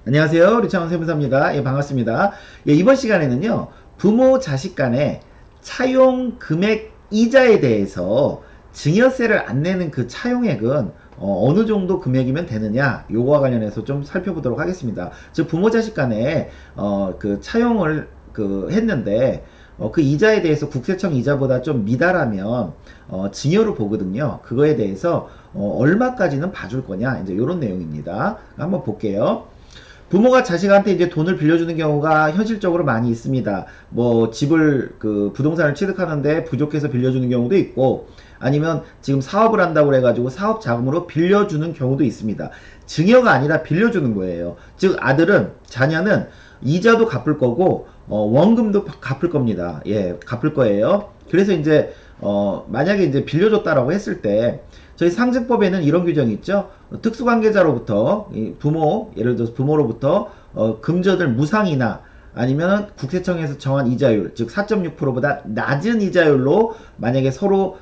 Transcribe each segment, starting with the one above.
안녕하세요. 류창원 세무사입니다. 예, 반갑습니다. 예, 이번 시간에는요, 부모 자식 간의 차용 금액 이자에 대해서 증여세를 안 내는 그 차용액은 느 정도 금액이면 되느냐, 요거와 관련해서 좀 살펴보도록 하겠습니다. 즉, 부모 자식 간에 그 차용을 했는데, 그 이자에 대해서 국세청 이자보다 좀 미달하면 증여로 보거든요. 그거에 대해서 얼마까지는 봐줄 거냐, 이제 이런 내용입니다. 한번 볼게요. 부모가 자식한테 이제 돈을 빌려주는 경우가 현실적으로 많이 있습니다. 뭐 집을 부동산을 취득하는데 부족해서 빌려주는 경우도 있고, 아니면 지금 사업을 한다고 그래가지고 사업 자금으로 빌려주는 경우도 있습니다. 증여가 아니라 빌려주는 거예요. 즉 자녀는 이자도 갚을 거고 원금도 갚을 겁니다. 예, 갚을 거예요. 그래서 이제 만약에 이제 빌려줬다라고 했을 때 저희 상증법에는 이런 규정이 있죠. 특수관계자로부터 예를 들어서 부모로부터 금전을 무상이나 아니면 국세청에서 정한 이자율, 즉 4.6%보다 낮은 이자율로 만약에 서로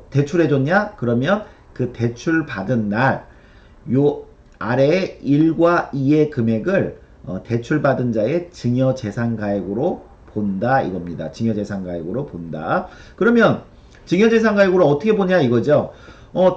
대출해줬냐? 그러면 그 대출 받은 날 요 아래의 1과 2의 금액을 대출받은 자의 증여재산가액으로 본다 이겁니다. 증여재산가액으로 본다. 그러면 증여재산가액으로 어떻게 보냐 이거죠.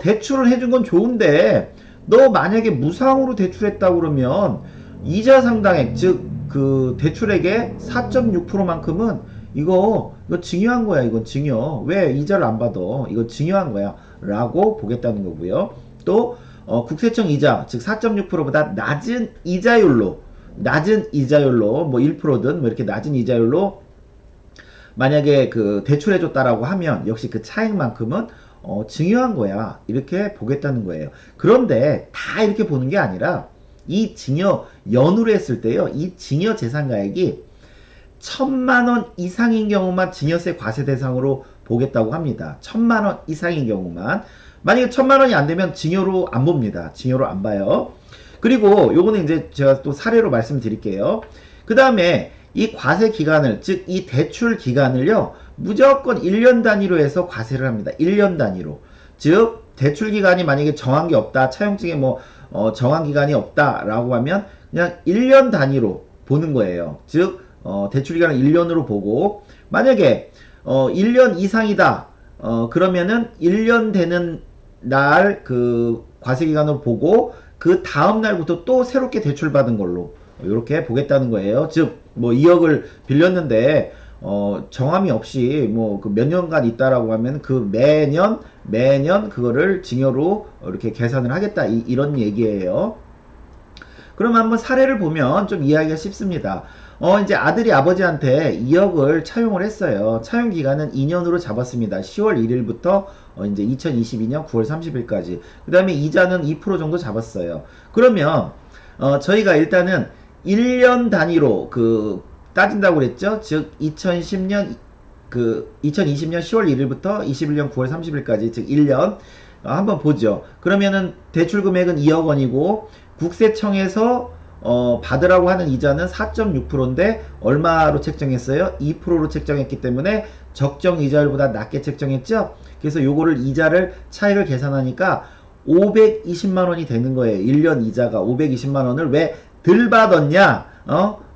대출을 해준 건 좋은데 너 만약에 무상으로 대출했다 그러면 이자 상당액, 즉 그 대출액의 4.6%만큼은 이거 증여한 거야. 이건 증여. 왜 이자를 안 받아? 이건 증여한 거야. 라고 보겠다는 거고요. 또 국세청 이자, 즉 4.6%보다 낮은 이자율로 뭐 1%든 뭐 이렇게 낮은 이자율로 만약에 대출해줬다라고 하면 역시 그 차액만큼은 증여한 거야. 이렇게 보겠다는 거예요. 그런데 다 이렇게 보는 게 아니라 이 증여 연으로 했을 때요. 이 증여 재산가액이 1,000만원 이상인 경우만 증여세 과세 대상으로 보겠다고 합니다. 1,000만원 이상인 경우만. 만약에 1,000만원이 안 되면 증여로 안 봅니다. 증여로 안 봐요. 그리고 요거는 이제 제가 또 사례로 말씀드릴게요. 그 다음에 이 과세 기간을, 즉 이 대출 기간을요, 무조건 1년 단위로 해서 과세를 합니다. 1년 단위로. 즉 대출 기간이 만약에 정한 게 없다, 차용증에 뭐 정한 기간이 없다라고 하면 그냥 1년 단위로 보는 거예요. 즉 대출 기간을 1년으로 보고, 만약에 1년 이상이다, 그러면은 1년 되는 날 과세 기간으로 보고 그 다음 날부터 또 새롭게 대출 받은 걸로 이렇게 보겠다는 거예요. 즉 뭐 2억을 빌렸는데 정함이 없이 뭐 몇 년간 있다라고 하면 그 매년 그거를 증여로 이렇게 계산을 하겠다, 이런 얘기예요. 그럼 한번 사례를 보면 좀 이해하기가 쉽습니다. 이제 아들이 아버지한테 2억을 차용을 했어요. 차용 기간은 2년으로 잡았습니다. 10월 1일부터 이제 2022년 9월 30일까지. 그 다음에 이자는 2% 정도 잡았어요. 그러면 저희가 일단은 1년 단위로 따진다고 그랬죠. 즉 2020년 10월 1일부터 21년 9월 30일까지, 즉 1년 한번 보죠. 그러면은 대출 금액은 2억 원이고 국세청에서 받으라고 하는 이자는 4.6%인데 얼마로 책정했어요? 2%로 책정했기 때문에 적정 이자율보다 낮게 책정했죠. 그래서 요거를 이자를 차익을 계산하니까 520만원이 되는 거예요. 1년 이자가 520만원을 왜 덜 받았냐?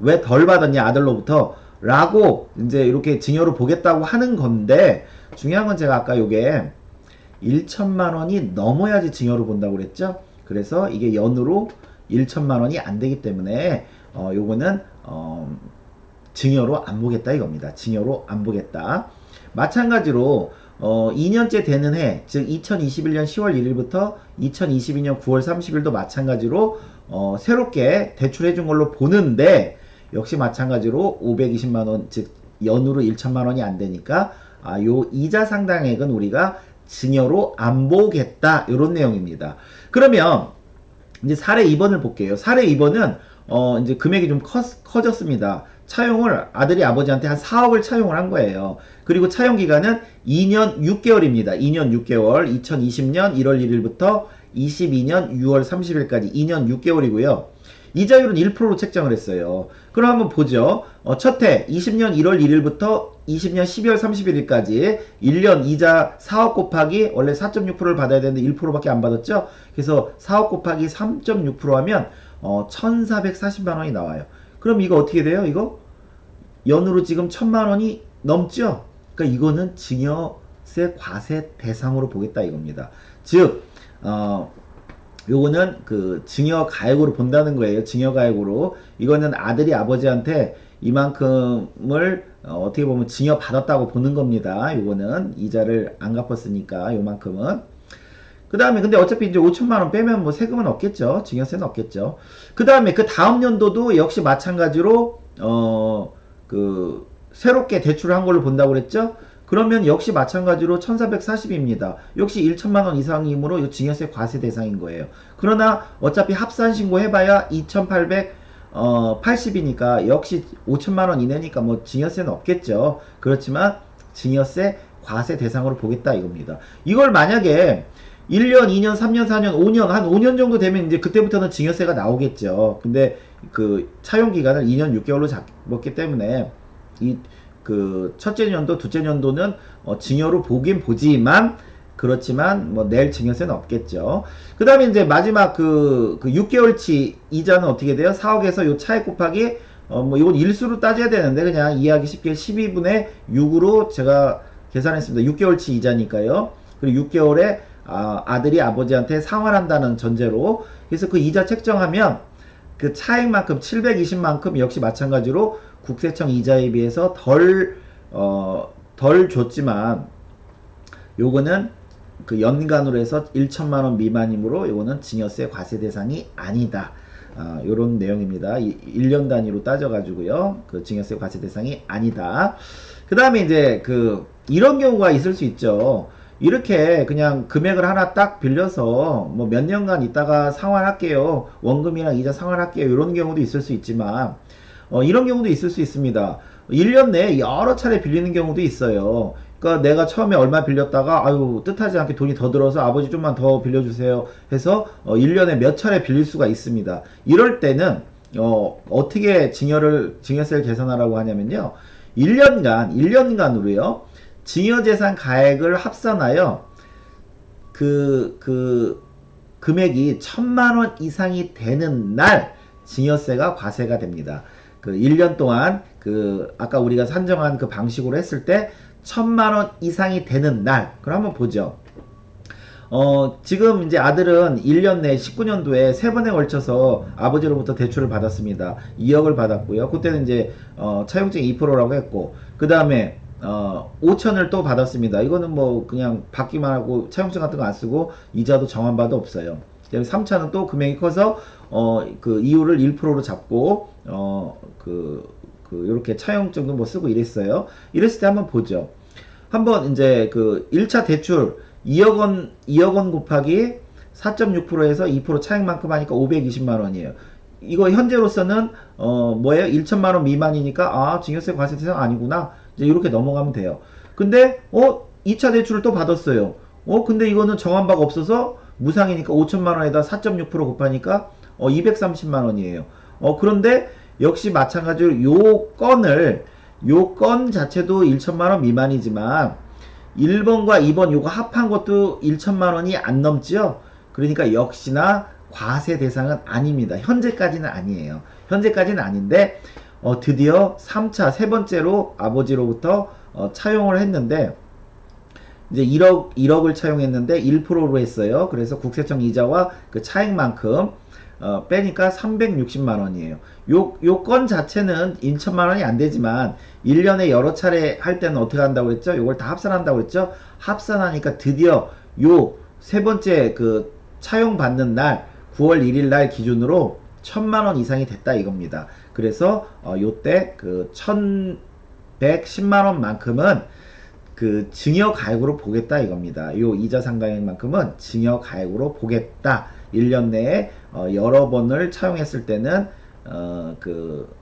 왜 덜 받았냐 아들로부터? 라고 이제 이렇게 증여로 보겠다고 하는 건데, 중요한 건 제가 아까 요게 1천만원이 넘어야지 증여로 본다고 그랬죠. 그래서 이게 연으로 1천만원이 안 되기 때문에 요거는 증여로 안 보겠다 이겁니다. 증여로 안 보겠다. 마찬가지로 2년째 되는 해, 즉 2021년 10월 1일부터 2022년 9월 30일도 마찬가지로 새롭게 대출해준 걸로 보는데, 역시 마찬가지로 520만원, 즉 연으로 1천만원이 안 되니까 요 이자 상당액은 우리가 증여로 안 보겠다, 요런 내용입니다. 그러면 이제 사례 2번을 볼게요. 사례 2번은 이제 금액이 좀 커졌습니다. 차용을 아들이 아버지한테 한 4억을 차용을 한 거예요. 그리고 차용 기간은 2년 6개월입니다. 2년 6개월. 2020년 1월 1일부터 22년 6월 30일까지 2년 6개월이고요. 이자율은 1%로 책정을 했어요. 그럼 한번 보죠. 첫 해 20년 1월 1일부터 20년 12월 31일까지 1년 이자 4억 곱하기 원래 4.6%를 받아야 되는데 1%밖에 안 받았죠. 그래서 4억 곱하기 3.6% 하면 1440만 원이 나와요. 그럼 이거 어떻게 돼요? 이거 연으로 지금 1000만 원이 넘죠? 그러니까 이거는 증여세 과세 대상으로 보겠다 이겁니다. 즉, 요거는 그 증여가액으로 본다는 거예요. 증여가액으로. 이거는 아들이 아버지한테 이만큼을 어떻게 보면 증여받았다고 보는 겁니다. 요거는 이자를 안 갚았으니까 요만큼은. 그 다음에 근데 어차피 이제 5천만원 빼면 뭐 세금은 없겠죠. 증여세는 없겠죠. 그 다음에 그 다음 연도도 역시 마찬가지로 그 새롭게 대출을 한 걸로 본다고 그랬죠. 그러면 역시 마찬가지로 1440입니다. 역시 1천만원 이상이므로 이 증여세 과세 대상인 거예요. 그러나 어차피 합산 신고 해봐야 2880이니까 역시 5천만원 이내니까 뭐 증여세는 없겠죠. 그렇지만 증여세 과세 대상으로 보겠다 이겁니다. 이걸 만약에 1년, 2년, 3년, 4년, 5년, 한 5년 정도 되면 이제 그때부터는 증여세가 나오겠죠. 근데 그 차용 기간을 2년 6개월로 잡았기 때문에 이 그 첫째 년도, 둘째 년도는 증여로 보긴 보지만 그렇지만 뭐 낼 증여세는 없겠죠. 그 다음에 이제 마지막 그 6개월치 이자는 어떻게 돼요? 4억에서 요 차액 곱하기 뭐 이건 일수로 따져야 되는데 그냥 이해하기 쉽게 12분의 6으로 제가 계산했습니다. 6개월치 이자니까요. 그리고 6개월에 아들이 아버지한테 상환한다는 전제로. 그래서 그 이자 책정하면 그 차액만큼 720만큼 역시 마찬가지로 국세청 이자에 비해서 덜 줬지만 요거는 그 연간으로 해서 1천만원 미만이므로 요거는 증여세 과세 대상이 아니다. 요런 내용입니다. 1년 단위로 따져가지고요. 그 증여세 과세 대상이 아니다. 그 다음에 이제 그 이런 경우가 있을 수 있죠. 이렇게 그냥 금액을 하나 딱 빌려서 뭐 몇 년간 있다가 상환할게요. 원금이랑 이자 상환할게요. 이런 경우도 있을 수 있지만 이런 경우도 있을 수 있습니다. 1년 내에 여러 차례 빌리는 경우도 있어요. 그러니까 내가 처음에 얼마 빌렸다가 아유 뜻하지 않게 돈이 더 들어서 아버지 좀만 더 빌려주세요 해서 1년에 몇 차례 빌릴 수가 있습니다. 이럴 때는 어떻게 증여세를 계산하라고 하냐면요. 1년간으로요. 증여재산 가액을 합산하여 그 금액이 1000만원 이상이 되는 날 증여세가 과세가 됩니다. 그 1년 동안 그 아까 우리가 산정한 그 방식으로 했을 때 1000만원 이상이 되는 날. 그럼 한번 보죠. 지금 이제 아들은 1년 내 19년도에 3번에 걸쳐서 아버지로부터 대출을 받았습니다. 2억을 받았고요. 그때는 이제 차용증 2%라고 했고, 그 다음에 5천을 또 받았습니다. 이거는 뭐 그냥 받기만 하고 차용증 같은 거 안 쓰고 이자도 정환받아 없어요. 3차는 또 금액이 커서 그 이율을 1%로 잡고 요렇게 차용증도 뭐 쓰고 이랬어요. 이랬을 때 한번 보죠. 한번 이제 그 1차 대출 2억 원 곱하기 4.6%에서 2% 차익만큼 하니까 520만 원이에요. 이거 현재로서는 뭐예요? 1천만 원 미만이니까 증여세 과세 대상 아니구나. 이제 이렇게 넘어가면 돼요. 근데 2차 대출을 또 받았어요. 근데 이거는 정한 바가 없어서 무상이니까 5천만 원에다 4.6% 곱하니까 230만 원이에요. 그런데 역시 마찬가지로 요 건 자체도 1천만 원 미만이지만 1번과 2번 요거 합한 것도 1천만 원이 안 넘지요. 그러니까 역시나 과세 대상은 아닙니다. 현재까지는 아니에요. 현재까지는 아닌데 드디어 3차 세 번째로 아버지로부터 차용을 했는데 이제 1억을 차용했는데 1%로 했어요. 그래서 국세청 이자와 그 차액만큼 빼니까 360만 원이에요. 요 건 자체는 1천만 원이 안 되지만 1년에 여러 차례 할 때는 어떻게 한다고 그랬죠? 요걸 다 합산한다고 그랬죠? 합산하니까 드디어 요 세 번째 그 차용 받는 날 9월 1일 날 기준으로 1000만 원 이상이 됐다 이겁니다. 그래서 요때 그 1110만 원만큼은 그 증여가액으로 보겠다 이겁니다. 요 이자 상당액만큼은 증여가액으로 보겠다. 1년 내에 여러 번을 차용했을 때는 그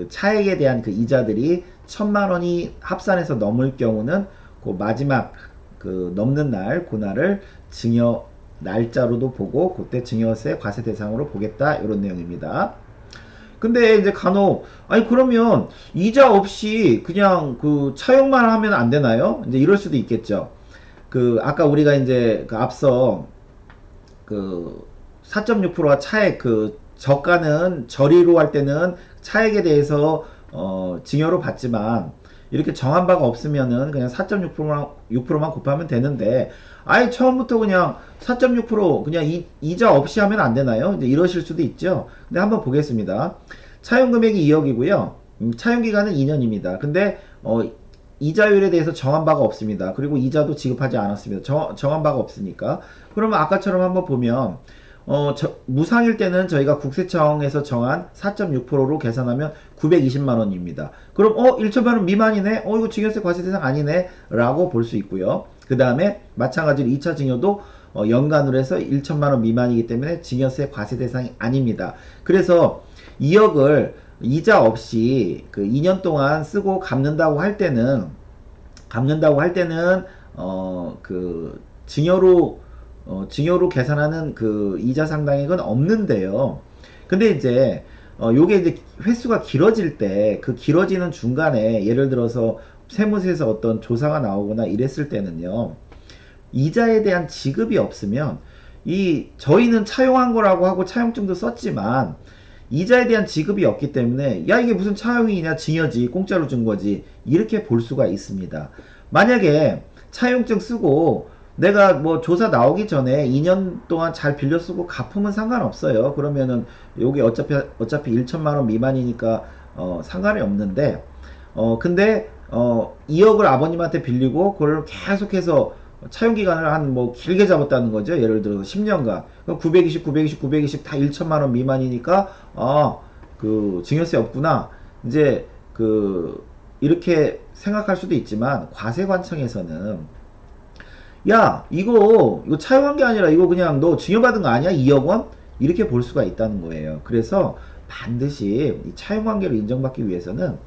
차액에 대한 그 이자들이 1000만 원이 합산해서 넘을 경우는 그 마지막 그 넘는 날 그날을 증여 날짜로도 보고 그때 증여세 과세 대상으로 보겠다 이런 내용입니다. 근데 이제 간혹 아니 그러면 이자 없이 그냥 그 차용만 하면 안 되나요? 이제 이럴 수도 있겠죠. 그 아까 우리가 이제 그 앞서 그 4.6%와 차액 그 저가는 저리로 할 때는 차액에 대해서 증여로 받지만 이렇게 정한 바가 없으면은 그냥 4.6%만 곱하면 되는데 아예 처음부터 그냥 4.6% 그냥 이자 없이 하면 안 되나요? 이제 이러실 수도 있죠. 근데 한번 보겠습니다. 차용 금액이 2억이고요. 차용 기간은 2년입니다. 근데 이자율에 대해서 정한 바가 없습니다. 그리고 이자도 지급하지 않았습니다. 정한 바가 없으니까. 그러면 아까처럼 한번 보면 무상일 때는 저희가 국세청에서 정한 4.6%로 계산하면 920만원입니다. 그럼 1천만원 미만이네? 이거 증여세 과세 대상 아니네? 라고 볼 수 있고요. 그 다음에 마찬가지로 2차 증여도 연간으로 해서 1천만원 미만이기 때문에 증여세 과세 대상이 아닙니다. 그래서 2억을 이자 없이 그 2년 동안 쓰고 갚는다고 할 때는 그 증여로 계산하는 그 이자 상당액은 없는데요. 근데 이제 요게 이제 횟수가 길어질 때 그 길어지는 중간에 예를 들어서 세무서에서 어떤 조사가 나오거나 이랬을 때는요. 이자에 대한 지급이 없으면 저희는 차용한 거라고 하고 차용증도 썼지만 이자에 대한 지급이 없기 때문에 야 이게 무슨 차용이냐 증여지 공짜로 준 거지 이렇게 볼 수가 있습니다. 만약에 차용증 쓰고 내가 뭐 조사 나오기 전에 2년 동안 잘 빌려 쓰고 갚으면 상관없어요. 그러면은 요게 어차피 1천만원 미만이니까 상관이 없는데 근데 2억을 아버님한테 빌리고 그걸 계속해서 차용기간을 한 뭐 길게 잡았다는 거죠. 예를 들어서 10년간 920 다 1천만원 미만이니까 그 증여세 없구나 이제 이렇게 생각할 수도 있지만 과세관청에서는 야 이거 차용한 게 아니라 이거 그냥 너 증여받은 거 아니야? 2억원? 이렇게 볼 수가 있다는 거예요. 그래서 반드시 이 차용관계를 인정받기 위해서는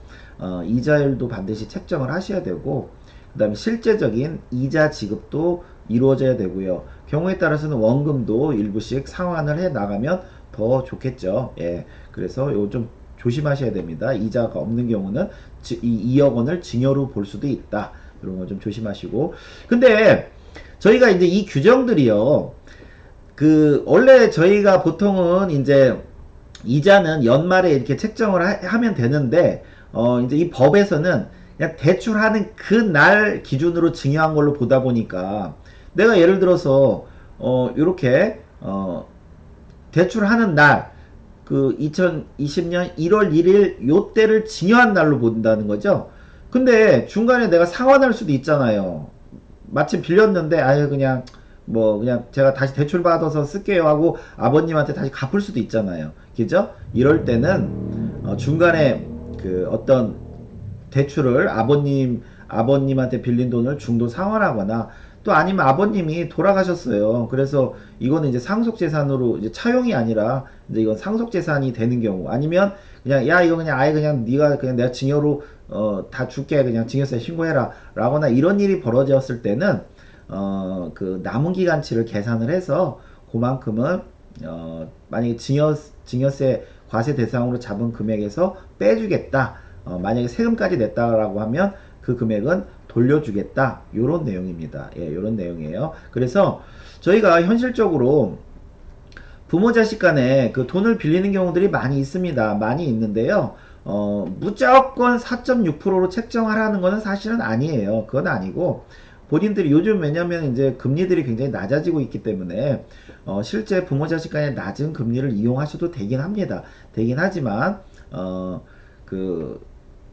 이자율도 반드시 책정을 하셔야 되고 그 다음에 실제적인 이자 지급도 이루어져야 되고요. 경우에 따라서는 원금도 일부씩 상환을 해 나가면 더 좋겠죠. 예, 그래서 이거 좀 조심하셔야 됩니다. 이자가 없는 경우는 이 2억 원을 증여로 볼 수도 있다. 이런 거 좀 조심하시고. 근데 저희가 이제 이 규정들이요. 원래 저희가 보통은 이제 이자는 연말에 이렇게 책정을 하면 되는데, 이제 이 법에서는 그냥 대출하는 그 날 기준으로 증여한 걸로 보다 보니까, 내가 예를 들어서, 요렇게, 대출하는 날, 2020년 1월 1일 요때를 증여한 날로 본다는 거죠. 근데 중간에 내가 상환할 수도 있잖아요. 마침 빌렸는데 아유 그냥 제가 다시 대출 받아서 쓸게요 하고 아버님한테 다시 갚을 수도 있잖아요. 그죠? 이럴 때는 중간에 어떤 대출을 아버님한테 빌린 돈을 중도 상환하거나 또 아니면 아버님이 돌아가셨어요. 그래서 이거는 이제 상속재산으로 이제 차용이 아니라 이제 이건 상속재산이 되는 경우 아니면 그냥 야 이거 그냥 아예 그냥 네가 그냥 내가 증여로 다 줄게 그냥 증여세 신고해라 라거나 이런 일이 벌어졌을 때는 그 남은 기간치를 계산을 해서 그만큼은 만약에 증여세 과세 대상으로 잡은 금액에서 빼주겠다. 만약에 세금까지 냈다라고 하면 그 금액은 돌려주겠다. 요런 내용입니다. 예, 요런 내용이에요. 그래서 저희가 현실적으로 부모 자식 간에 그 돈을 빌리는 경우들이 많이 있습니다. 많이 있는데요. 무조건 4.6%로 책정하라는 것은 사실은 아니에요. 그건 아니고 본인들이 요즘 왜냐면 이제 금리들이 굉장히 낮아지고 있기 때문에 실제 부모 자식 간의 낮은 금리를 이용하셔도 되긴 합니다. 되긴 하지만 그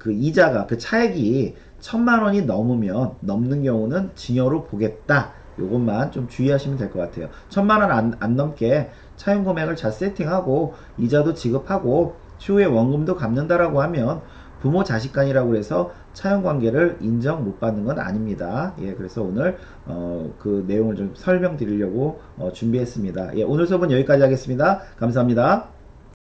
이자가 그 차액이 1,000만원이 넘는 경우는 증여로 보겠다. 요것만 좀 주의하시면 될 것 같아요. 1,000만원 안 넘게 차용 금액을 잘 세팅하고 이자도 지급하고 추후에 원금도 갚는다라고 하면 부모 자식 간이라고 해서 차용 관계를 인정 못 받는 건 아닙니다. 예, 그래서 오늘 그 내용을 좀 설명드리려고 준비했습니다. 예, 오늘 수업은 여기까지 하겠습니다. 감사합니다.